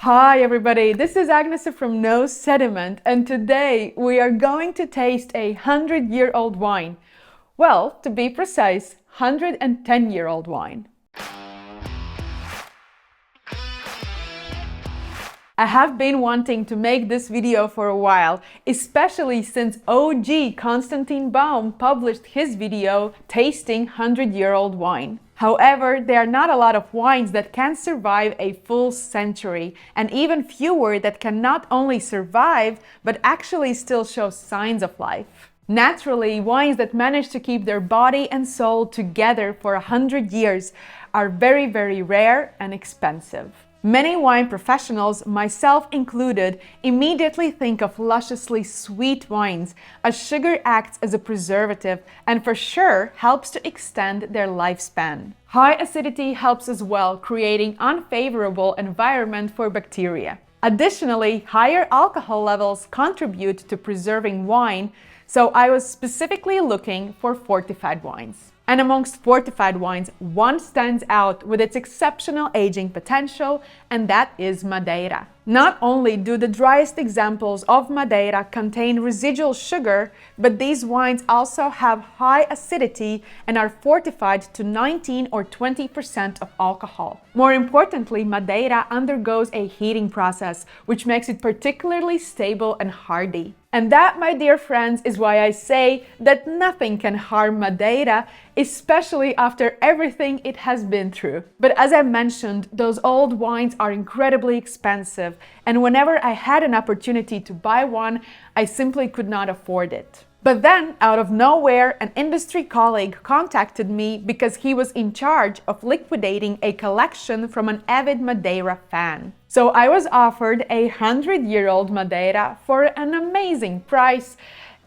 Hi everybody, this is Agnes from Sediment, and today we are going to taste a 100-year-old wine. Well, to be precise, 110-year-old wine. I have been wanting to make this video for a while, especially since OG Konstantin Baum published his video tasting 100-year-old wine. However, there are not a lot of wines that can survive a full century, and even fewer that can not only survive, but actually still show signs of life. Naturally, wines that manage to keep their body and soul together for 100 years are very, very rare and expensive. Many wine professionals, myself included, immediately think of lusciously sweet wines, as sugar acts as a preservative and for sure helps to extend their lifespan. High acidity helps as well, creating unfavorable environment for bacteria. Additionally, higher alcohol levels contribute to preserving wine, so I was specifically looking for fortified wines. And amongst fortified wines, one stands out with its exceptional aging potential, and that is Madeira. Not only do the driest examples of Madeira contain residual sugar, but these wines also have high acidity and are fortified to 19 or 20% of alcohol. More importantly, Madeira undergoes a heating process, which makes it particularly stable and hardy. And that, my dear friends, is why I say that nothing can harm Madeira, especially after everything it has been through. But as I mentioned, those old wines are incredibly expensive, and whenever I had an opportunity to buy one, I simply could not afford it. But then, out of nowhere, an industry colleague contacted me because he was in charge of liquidating a collection from an avid Madeira fan. So I was offered a 100-year-old Madeira for an amazing price,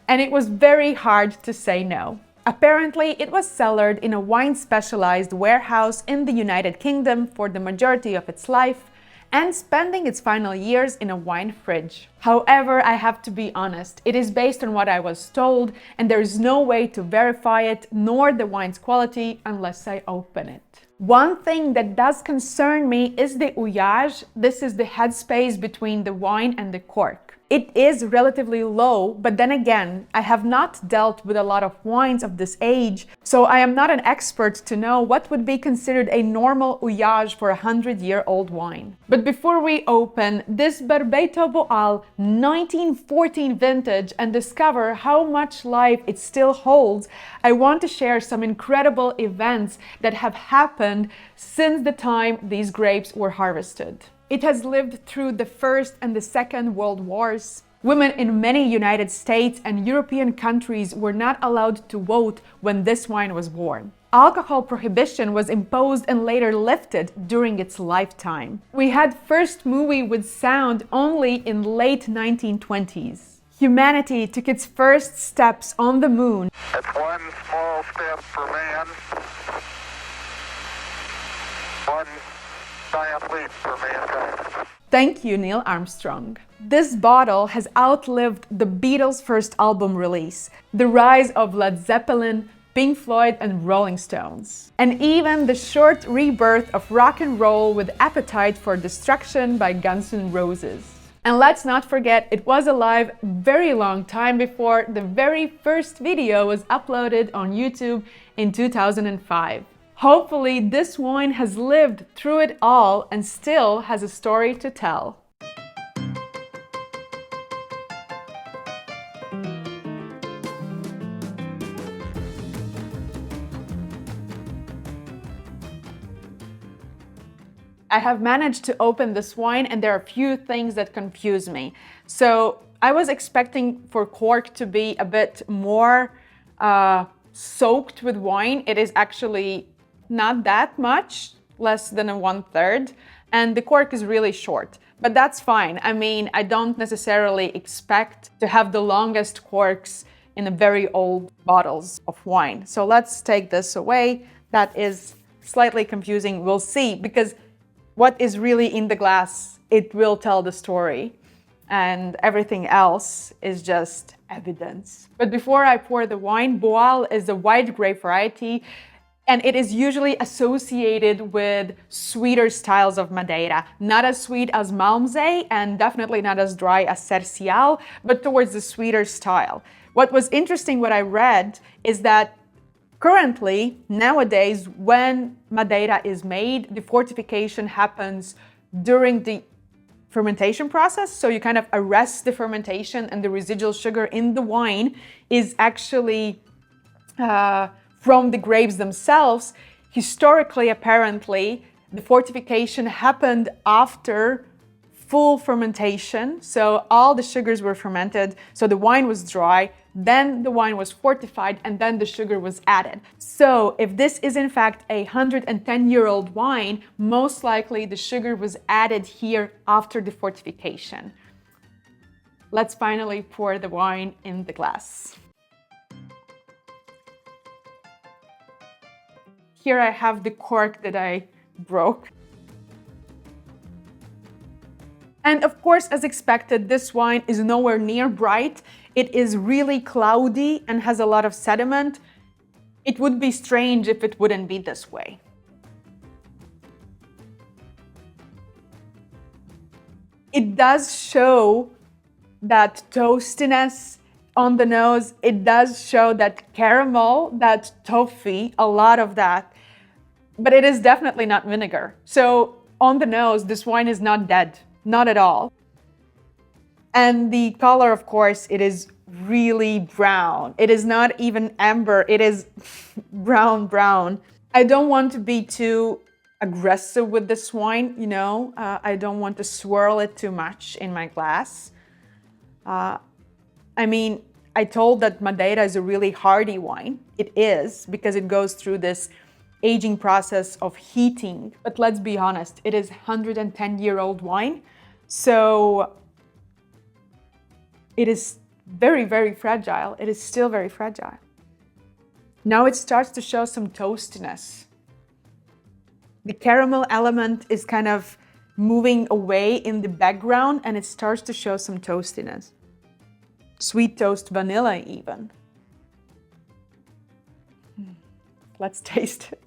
and it was very hard to say no. Apparently, it was cellared in a wine-specialized warehouse in the United Kingdom for the majority of its life, and spending its final years in a wine fridge. However, I have to be honest, it is based on what I was told, and there is no way to verify it, nor the wine's quality, unless I open it. One thing that does concern me is the ouillage. This is the headspace between the wine and the cork. It is relatively low, but then again, I have not dealt with a lot of wines of this age, so I am not an expert to know what would be considered a normal ouillage for a 100-year-old wine. But before we open this Barbeito Boal 1914 vintage and discover how much life it still holds, I want to share some incredible events that have happened since the time these grapes were harvested. It has lived through the First and the Second World Wars. Women in many United States and European countries were not allowed to vote when this wine was born. Alcohol prohibition was imposed and later lifted during its lifetime. We had first movie with sound only in late 1920s. Humanity took its first steps on the moon. It's one small step for man, one giant leap for mankind. Thank you, Neil Armstrong. This bottle has outlived the Beatles' first album release, the rise of Led Zeppelin, Pink Floyd and Rolling Stones, and even the short rebirth of rock and roll with Appetite for Destruction by Guns N' Roses. And let's not forget, it was alive a very long time before the very first video was uploaded on YouTube in 2005. Hopefully, this wine has lived through it all and still has a story to tell. I have managed to open this wine, and there are a few things that confuse me. So I was expecting for cork to be a bit more soaked with wine. It is actually not that much, less than a 1/3, and the cork is really short, but that's fine. I mean, I don't necessarily expect to have the longest corks in the very old bottles of wine. So let's take this away. That is slightly confusing. We'll see, because what is really in the glass, it will tell the story, and everything else is just evidence. But before I pour the wine, Boal is a white grape variety. And it is usually associated with sweeter styles of Madeira. Not as sweet as Malmsey and definitely not as dry as Cercial, but towards the sweeter style. What was interesting, what I read, is that currently, nowadays, when Madeira is made, the fortification happens during the fermentation process. So you kind of arrest the fermentation, and the residual sugar in the wine is actually from the grapes themselves. Historically, apparently, the fortification happened after full fermentation. So all the sugars were fermented. So the wine was dry, then the wine was fortified, and then the sugar was added. So if this is in fact a 110-year-old wine, most likely the sugar was added here after the fortification. Let's finally pour the wine in the glass. Here I have the cork that I broke. And of course, as expected, this wine is nowhere near bright. It is really cloudy and has a lot of sediment. It would be strange if it wouldn't be this way. It does show that toastiness on the nose. It does show that caramel, that toffee, a lot of that. But it is definitely not vinegar. So on the nose, this wine is not dead, not at all. And the color, of course, it is really brown. It is not even amber, it is brown. I don't want to be too aggressive with this wine, you know. I don't want to swirl it too much in my glass. I mean, I told that Madeira is a really hardy wine. It is, because it goes through this aging process of heating. But let's be honest, it is 110-year-old wine. So it is very, very fragile. It is still very fragile. Now it starts to show some toastiness. The caramel element is kind of moving away in the background, and it starts to show some toastiness. Sweet toast vanilla even. Let's taste it.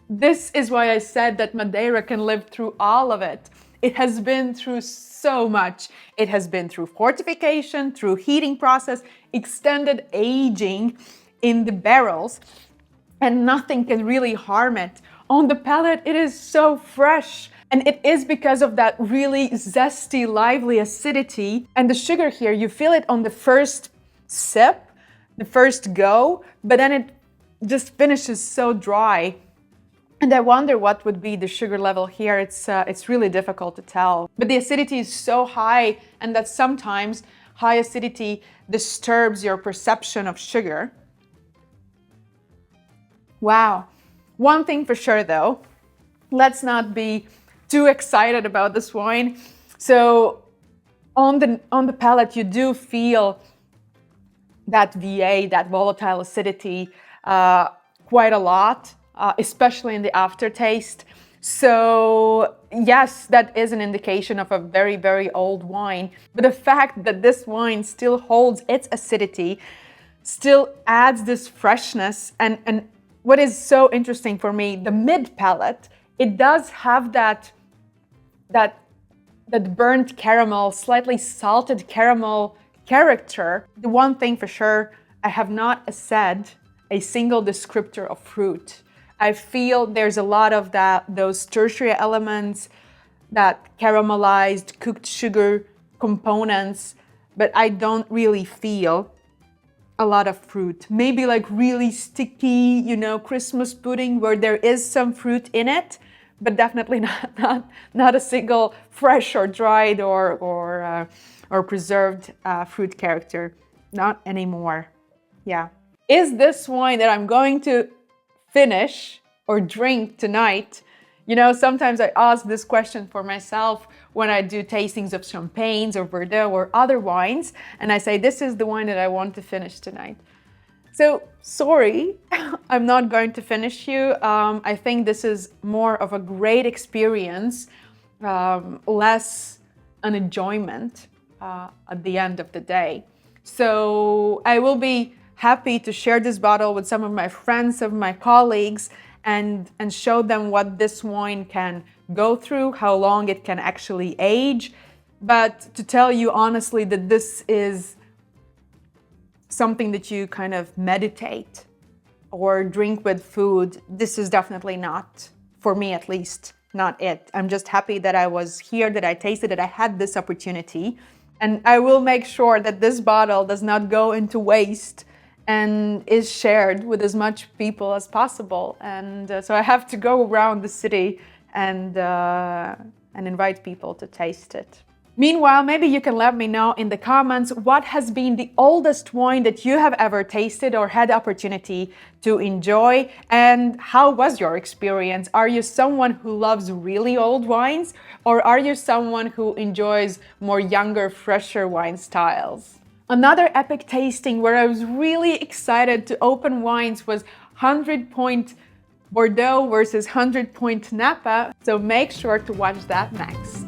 This is why I said that Madeira can live through all of it. It has been through so much. It has been through fortification, through heating process, extended aging in the barrels, and nothing can really harm it. On the palate, it is so fresh. And it is because of that really zesty, lively acidity. And the sugar here, you feel it on the first sip, the first go, but then it just finishes so dry. And I wonder what would be the sugar level here. It's really difficult to tell. But the acidity is so high, and that sometimes high acidity disturbs your perception of sugar. Wow. One thing for sure though, let's not be too excited about this wine. So on the palate, you do feel that VA, that volatile acidity, quite a lot. Especially in the aftertaste. So yes, that is an indication of a very, very old wine. But the fact that this wine still holds its acidity, still adds this freshness. And what is so interesting for me, the mid palate, it does have that burnt caramel, slightly salted caramel character. The one thing for sure, I have not said a single descriptor of fruit. I feel there's a lot of those tertiary elements, that caramelized cooked sugar components, but I don't really feel a lot of fruit. Maybe like really sticky, you know, Christmas pudding where there is some fruit in it, but definitely not a single fresh or dried or preserved fruit character. Not anymore. Yeah. Is this wine that I'm going to finish or drink tonight? You know, sometimes I ask this question for myself when I do tastings of champagnes or Bordeaux or other wines, and I say, this is the wine that I want to finish tonight. So sorry, I'm not going to finish you. I think this is more of a great experience, less an enjoyment at the end of the day. So I will be happy to share this bottle with some of my friends, some of my colleagues, and show them what this wine can go through, how long it can actually age. But to tell you honestly that this is something that you kind of meditate or drink with food, this is definitely not, for me at least, not it. I'm just happy that I was here, that I tasted it, I had this opportunity. And I will make sure that this bottle does not go into waste and is shared with as much people as possible. And so I have to go around the city and invite people to taste it. Meanwhile, maybe you can let me know in the comments what has been the oldest wine that you have ever tasted or had opportunity to enjoy, and how was your experience? Are you someone who loves really old wines, or are you someone who enjoys more younger, fresher wine styles? Another epic tasting where I was really excited to open wines was 100 Point Bordeaux versus 100 Point Napa, so make sure to watch that next.